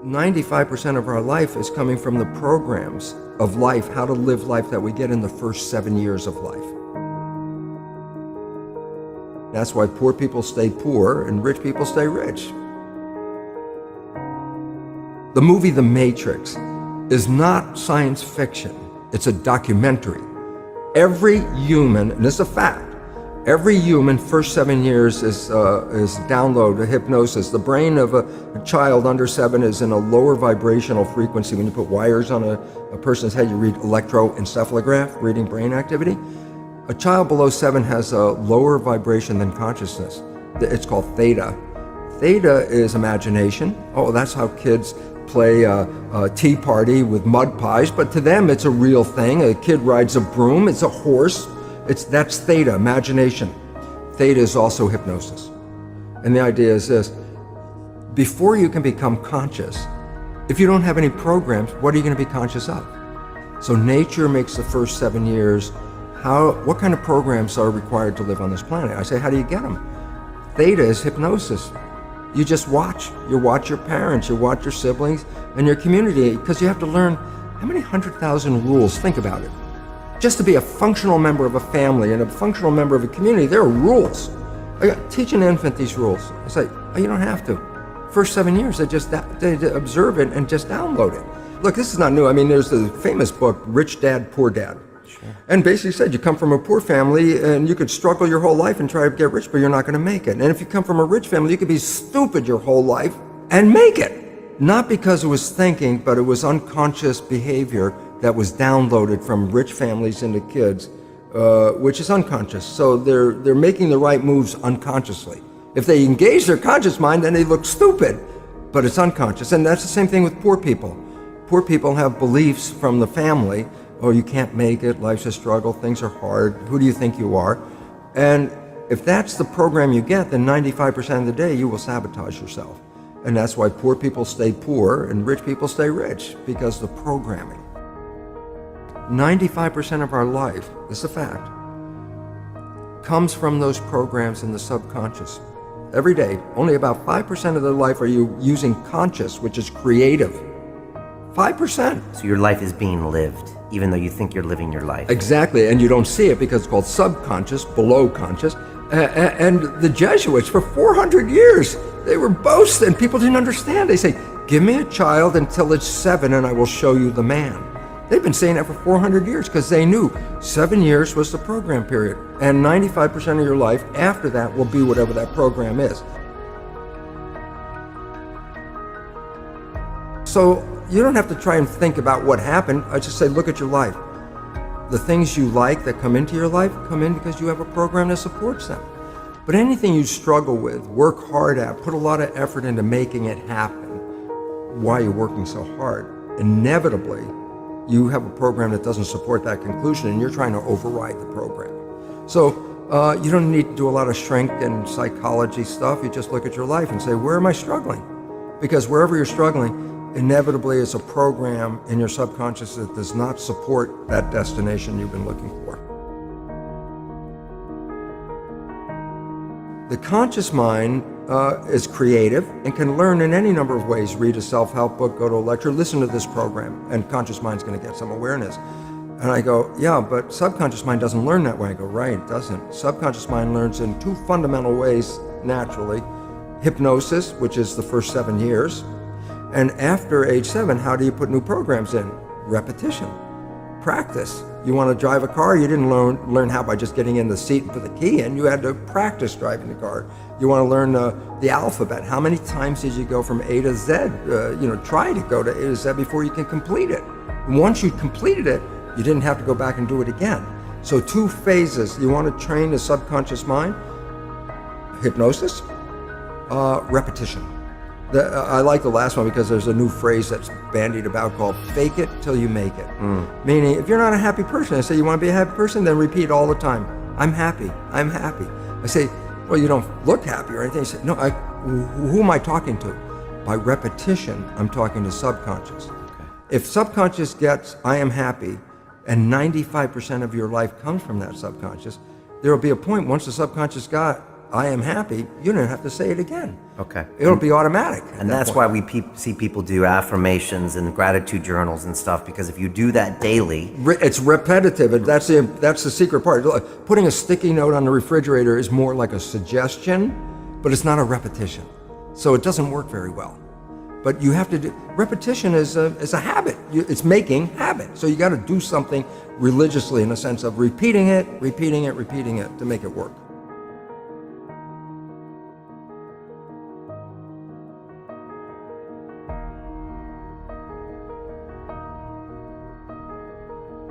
95% of our life is coming from the programs of life, how to live life that we get in the first 7 years of life. That's why poor people stay poor and rich people stay rich. The movie The Matrix is not science fiction, it's a documentary. Every human, and this is a fact, every human first 7 years is download, hypnosis. The brain of a child under 7 is in a lower vibrational frequency. When you put wires on a person's head, you read electroencephalograph, reading brain activity. A child below 7 has a lower vibration than consciousness. It's called theta. Theta is imagination. Oh, that's how kids play a tea party with mud pies, but to them it's a real thing. A kid rides a broom, it's a horse. That's theta, imagination. Theta is also hypnosis. And the idea is this: before you can become conscious, if you don't have any programs, what are you going to be conscious of? So nature makes the first 7 years. What kind of programs are required to live on this planet? I say, how do you get them? Theta is hypnosis. You just watch. You watch your parents, you watch your siblings, and your community, because you have to learn how many 100,000 rules. Think about it. Just to be a functional member of a family and a functional member of a community, there are rules. Teach an infant these rules. I say, oh, you don't have to. First 7 years, they observe it and just download it. Look, this is not new. I mean, there's the famous book, Rich Dad, Poor Dad. Sure. And basically said you come from a poor family and you could struggle your whole life and try to get rich, but you're not going to make it. And if you come from a rich family, you could be stupid your whole life and make it. Not because it was thinking, but it was unconscious behavior that was downloaded from rich families into kids, which is unconscious. So they're making the right moves unconsciously. If they engage their conscious mind, then they look stupid, but it's unconscious. And that's the same thing with poor people. Poor people have beliefs from the family. Oh, you can't make it, life's a struggle, things are hard, who do you think you are? And if that's the program you get, then 95% of the day you will sabotage yourself. And that's why poor people stay poor and rich people stay rich, because the programming. 95% of our life, this is a fact, comes from those programs in the subconscious. Every day, only about 5% of their life are you using conscious, which is creative. 5%. So your life is being lived, even though you think you're living your life. Exactly, and you don't see it because it's called subconscious, below conscious. And the Jesuits, for 400 years, they were boasting. People didn't understand. They say, give me a child until it's 7 and I will show you the man. They've been saying that for 400 years because they knew 7 years was the program period. And 95% of your life after that will be whatever that program is. So you don't have to try and think about what happened. I just say, look at your life. The things you like that come into your life come in because you have a program that supports them. But anything you struggle with, work hard at, put a lot of effort into making it happen, why you're working so hard, inevitably, you have a program that doesn't support that conclusion and you're trying to override the program. So you don't need to do a lot of shrink and psychology stuff. You just look at your life and say, where am I struggling? Because wherever you're struggling, inevitably it's a program in your subconscious that does not support that destination you've been looking for. The conscious mind is creative and can learn in any number of ways. Read a self-help book, go to a lecture, listen to this program, and conscious mind's going to get some awareness. And I go, yeah, but subconscious mind doesn't learn that way. I go, right, it doesn't. Subconscious mind learns in 2 fundamental ways naturally. Hypnosis, which is the first 7 years. And after age 7, how do you put new programs in? Repetition, practice. You want to drive a car, you didn't learn how by just getting in the seat and put the key in. You had to practice driving the car. You want to learn the alphabet. How many times did you go from A to Z? Try to go to A to Z before you can complete it. And once you completed it, you didn't have to go back and do it again. So 2 phases. You want to train the subconscious mind, hypnosis, repetition. I like the last one because there's a new phrase that's bandied about called fake it till you make it. Meaning, if you're not a happy person, I say, you want to be a happy person? Then repeat all the time, I'm happy, I'm happy. I say, well, you don't look happy or anything. I say, no, who am I talking to? By repetition, I'm talking to subconscious. Okay. If subconscious gets, I am happy, and 95% of your life comes from that subconscious, there will be a point once the subconscious got, I am happy, you don't have to say it again. Okay. It'll be automatic. And that's why we see people do affirmations and gratitude journals and stuff, because if you do that daily, It's repetitive, and that's the secret part. Putting a sticky note on the refrigerator is more like a suggestion, but it's not a repetition. So it doesn't work very well. But you have to do, repetition is a habit. It's making habit. So you got to do something religiously in the sense of repeating it to make it work.